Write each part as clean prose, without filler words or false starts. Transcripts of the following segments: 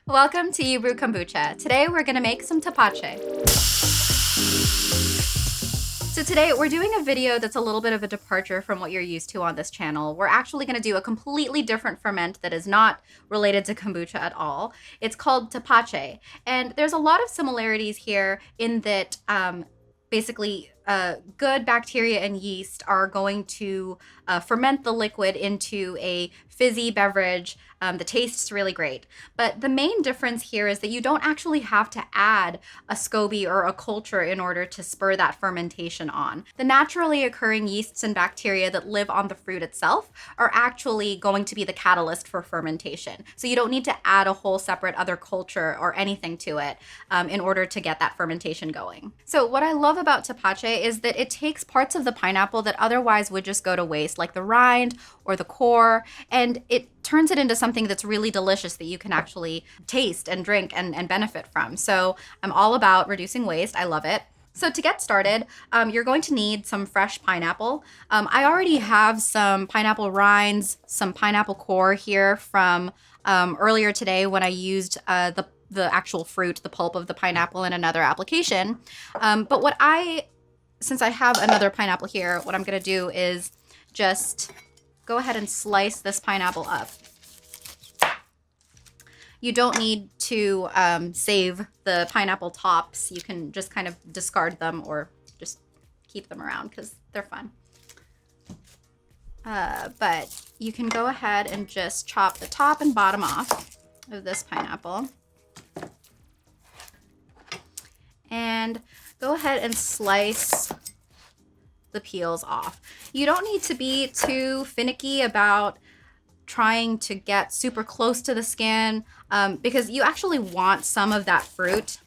Welcome to You Brew Kombucha. Today we're gonna make some Tepache. So today we're doing a video that's a little bit of a departure from what you're used to on this channel. We're actually gonna do a completely different ferment that is not related to kombucha at all. It's called Tepache, and there's a lot of similarities here in that basically good bacteria and yeast are going to ferment the liquid into a fizzy beverage that tastes really great. But the main difference here is that you don't actually have to add a SCOBY or a culture in order to spur that fermentation on. The naturally occurring yeasts and bacteria that live on the fruit itself are actually going to be the catalyst for fermentation. So you don't need to add a whole separate other culture or anything to it in order to get that fermentation going. So what I love about Tepache is that it takes parts of the pineapple that otherwise would just go to waste, like the rind or the core, and it turns it into something that's really delicious that you can actually taste and drink and benefit from. So I'm all about reducing waste. I love it. So to get started, you're going to need some fresh pineapple. I already have some pineapple rinds, some pineapple core here from earlier today when I used the actual fruit, the pulp of the pineapple in another application. But since I have another pineapple here, what I'm gonna do is just go ahead and slice this pineapple up. You don't need to save the pineapple tops. You can just kind of discard them or just keep them around because they're fun. But you can go ahead and just chop the top and bottom off of this pineapple. And go ahead and slice the peels off. You don't need to be too finicky about trying to get super close to the skin because you actually want some of that fruit,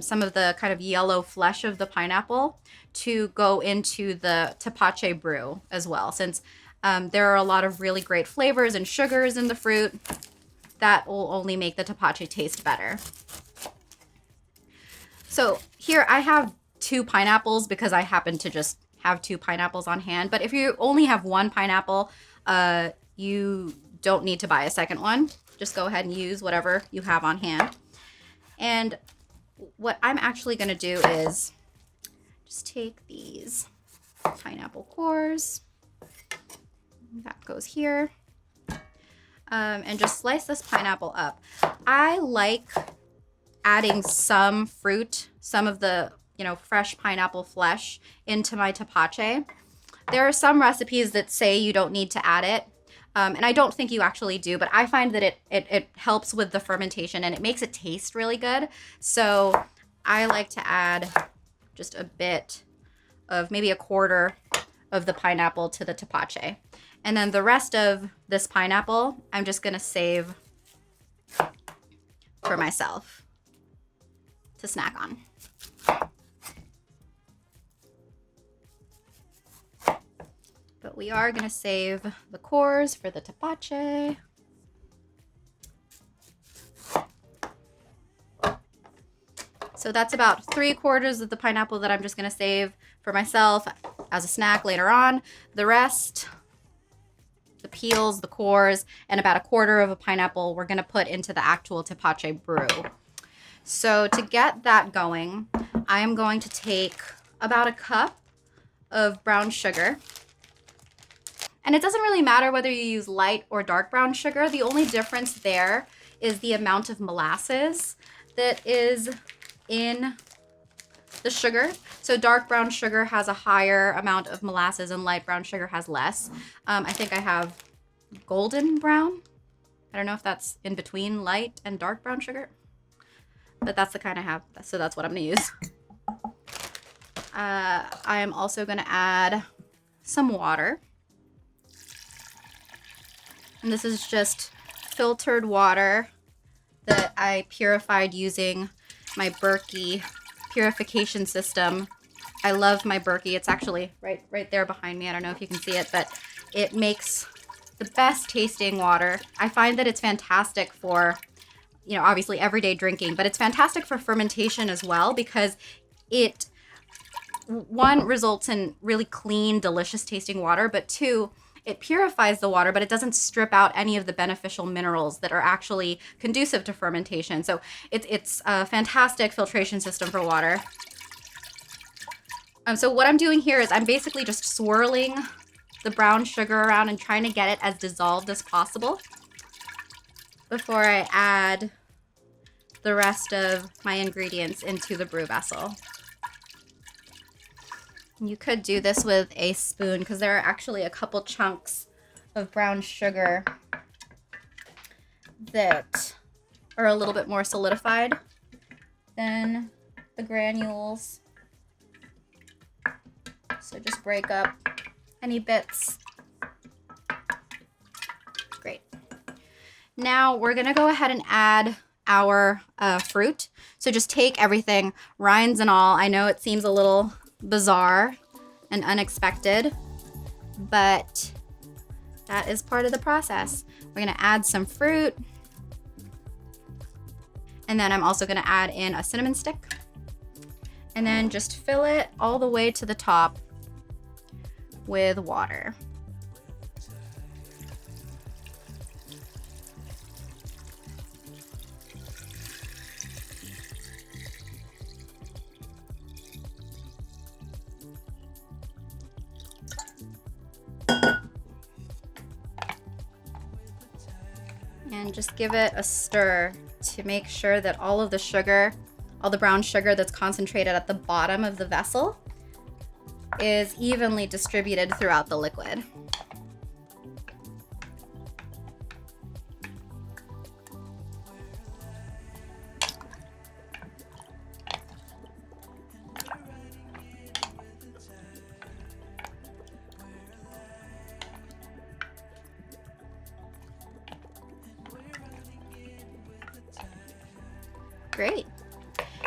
some of the kind of yellow flesh of the pineapple to go into the Tepache brew as well, since there are a lot of really great flavors and sugars in the fruit that will only make the Tepache taste better. So here I have 2 pineapples because I happen to just have 2 pineapples on hand. But if you only have 1 pineapple, you don't need to buy a second one. Just go ahead and use whatever you have on hand. And what I'm actually going to do is just take these pineapple cores. That goes here. And just slice this pineapple up. I like adding some fruit, some of the fresh pineapple flesh into my Tepache. There are some recipes that say you don't need to add it, and I don't think you actually do, but I find that it helps with the fermentation and it makes it taste really good. So I like to add just a bit of maybe a quarter of the pineapple to the Tepache. And then the rest of this pineapple, I'm just gonna save for myself to snack on. But we are gonna save the cores for the Tepache. So that's about 3/4 of the pineapple that I'm just gonna save for myself as a snack later on. The rest, the peels, the cores, and about 1/4 of a pineapple we're gonna put into the actual Tepache brew. So to get that going, I am going to take about 1 cup of brown sugar. And it doesn't really matter whether you use light or dark brown sugar. The only difference there is the amount of molasses that is in the sugar. So dark brown sugar has a higher amount of molasses and light brown sugar has less. I think I have golden brown. I don't know if that's in between light and dark brown sugar, but that's the kind I have. So that's what I'm gonna use. I am also gonna add some water. And this is just filtered water that I purified using my Berkey purification system. I love my Berkey. It's actually right there behind me. I don't know if you can see it, but it makes the best tasting water. I find that it's fantastic for, obviously everyday drinking, but it's fantastic for fermentation as well because it, 1, results in really clean, delicious tasting water, but 2, it purifies the water, but it doesn't strip out any of the beneficial minerals that are actually conducive to fermentation. So it's a fantastic filtration system for water. So what I'm doing here is I'm basically just swirling the brown sugar around and trying to get it as dissolved as possible before I add the rest of my ingredients into the brew vessel. You could do this with a spoon because there are actually a couple chunks of brown sugar that are a little bit more solidified than the granules. So just break up any bits. Great. Now we're gonna go ahead and add our fruit. So just take everything, rinds and all. I know it seems a little bizarre and unexpected, but that is part of the process. We're gonna add some fruit, and then I'm also gonna add in a cinnamon stick, and then just fill it all the way to the top with water. And just give it a stir to make sure that all of the sugar, all the brown sugar that's concentrated at the bottom of the vessel is evenly distributed throughout the liquid. Great.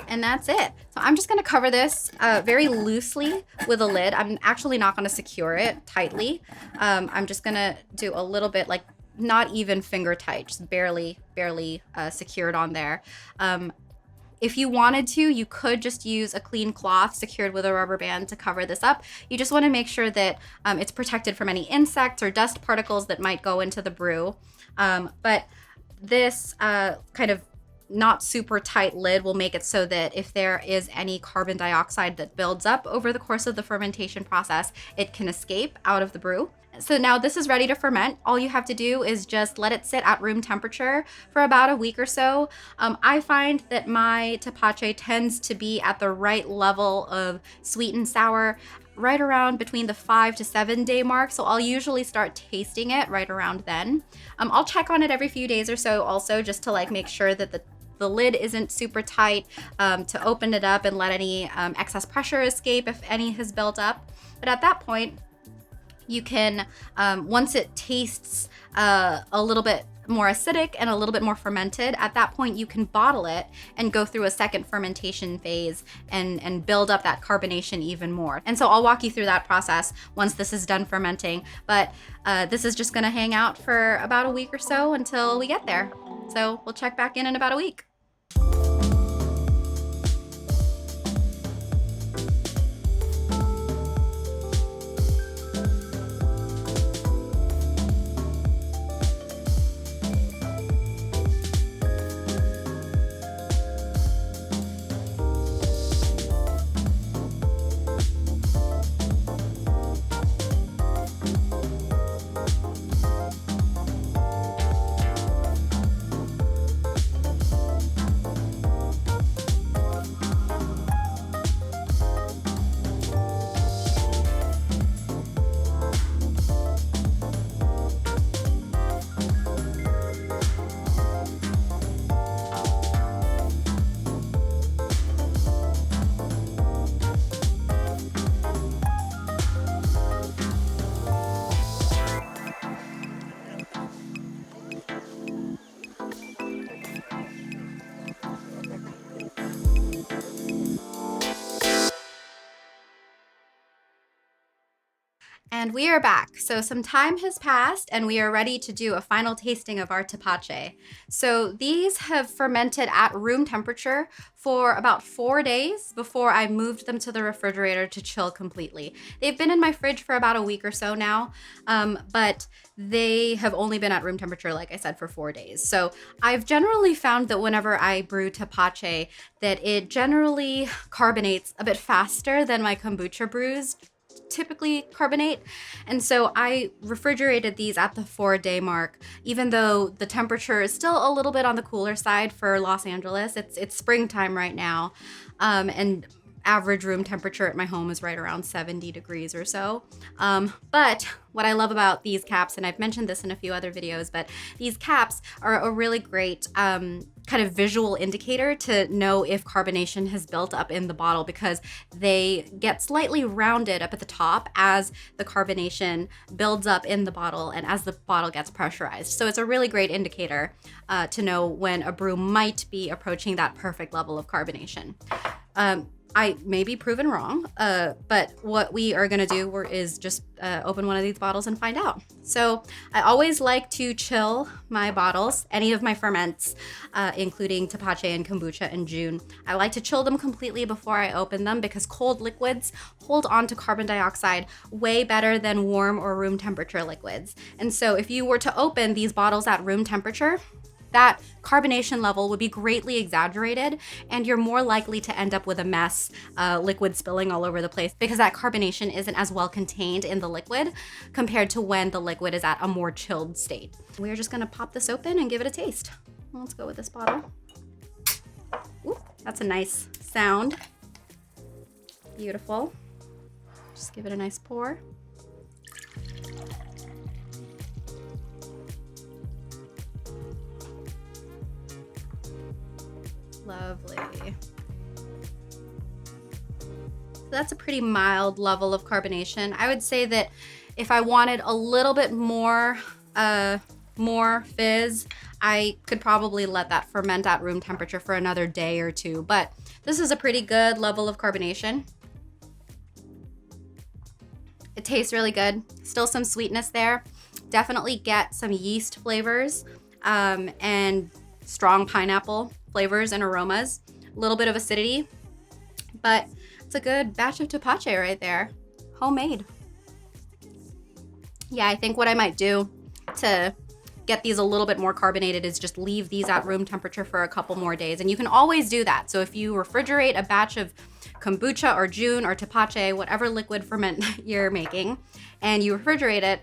And that's it. So I'm just gonna cover this very loosely with a lid. I'm actually not gonna secure it tightly. I'm just gonna do a little bit, like not even finger tight, just barely secured on there. If you wanted to, you could just use a clean cloth secured with a rubber band to cover this up. You just wanna make sure that it's protected from any insects or dust particles that might go into the brew. But this kind of not super tight lid will make it so that if there is any carbon dioxide that builds up over the course of the fermentation process, it can escape out of the brew. So now this is ready to ferment. All you have to do is just let it sit at room temperature for about a week or so. I find that my Tepache tends to be at the right level of sweet and sour right around between the 5 to 7 day mark. So I'll usually start tasting it right around then. I'll check on it every few days or so also, just to like make sure that the lid isn't super tight, to open it up and let any excess pressure escape if any has built up. But at that point, you can, once it tastes a little bit more acidic and a little bit more fermented, at that point you can bottle it and go through a second fermentation phase and build up that carbonation even more. And so I'll walk you through that process once this is done fermenting. But this is just gonna hang out for about a week or so until we get there. So we'll check back in about a week. And we are back. So some time has passed and we are ready to do a final tasting of our Tepache. So these have fermented at room temperature for about 4 days before I moved them to the refrigerator to chill completely. They've been in my fridge for about a week or so now, but they have only been at room temperature, like I said, for 4 days. So I've generally found that whenever I brew Tepache, that it generally carbonates a bit faster than my kombucha brews typically carbonate. And so I refrigerated these at the 4-day mark, even though the temperature is still a little bit on the cooler side for Los Angeles. It's springtime right now. And average room temperature at my home is right around 70 degrees or so. But what I love about these caps, and I've mentioned this in a few other videos, but these caps are a really great kind of visual indicator to know if carbonation has built up in the bottle, because they get slightly rounded up at the top as the carbonation builds up in the bottle and as the bottle gets pressurized. So it's a really great indicator to know when a brew might be approaching that perfect level of carbonation. I may be proven wrong, but what we are gonna do is just open one of these bottles and find out. So I always like to chill my bottles, any of my ferments, including Tepache and kombucha and June. I like to chill them completely before I open them because cold liquids hold on to carbon dioxide way better than warm or room temperature liquids. And so if you were to open these bottles at room temperature, that carbonation level would be greatly exaggerated and you're more likely to end up with a mess, liquid spilling all over the place, because that carbonation isn't as well contained in the liquid compared to when the liquid is at a more chilled state. We're just gonna pop this open and give it a taste. Let's go with this bottle. Ooh, that's a nice sound. Beautiful. Just give it a nice pour. Lovely. So that's a pretty mild level of carbonation. I would say that if I wanted a little bit more fizz, I could probably let that ferment at room temperature for another day or two, but this is a pretty good level of carbonation. It tastes really good. Still some sweetness there. Definitely get some yeast flavors and strong pineapple flavors and aromas, a little bit of acidity, but it's a good batch of Tepache right there, homemade. Yeah, I think what I might do to get these a little bit more carbonated is just leave these at room temperature for a couple more days, and you can always do that. So if you refrigerate a batch of kombucha or June or Tepache, whatever liquid ferment you're making, and you refrigerate it,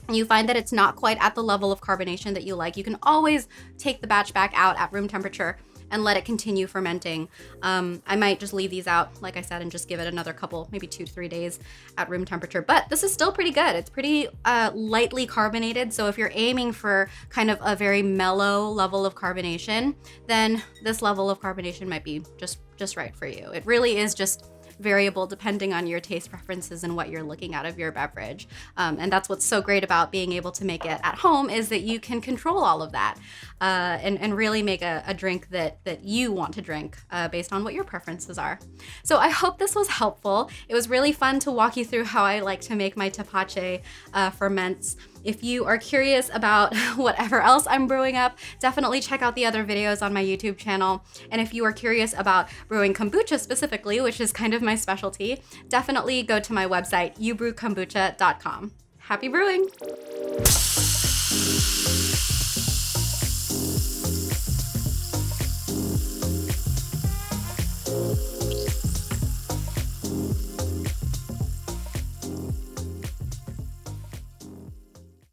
and you find that it's not quite at the level of carbonation that you like, you can always take the batch back out at room temperature and let it continue fermenting. I might just leave these out, like I said, and just give it another couple, maybe 2 to 3 days at room temperature. But this is still pretty good. It's pretty lightly carbonated. So if you're aiming for kind of a very mellow level of carbonation, then this level of carbonation might be just right for you. It really is just variable depending on your taste preferences and what you're looking out of your beverage. And that's what's so great about being able to make it at home, is that you can control all of that and really make a drink that you want to drink based on what your preferences are. So I hope this was helpful. It was really fun to walk you through how I like to make my Tepache ferments. If you are curious about whatever else I'm brewing up, definitely check out the other videos on my YouTube channel. And if you are curious about brewing kombucha specifically, which is kind of my specialty, definitely go to my website, youbrewkombucha.com. Happy brewing!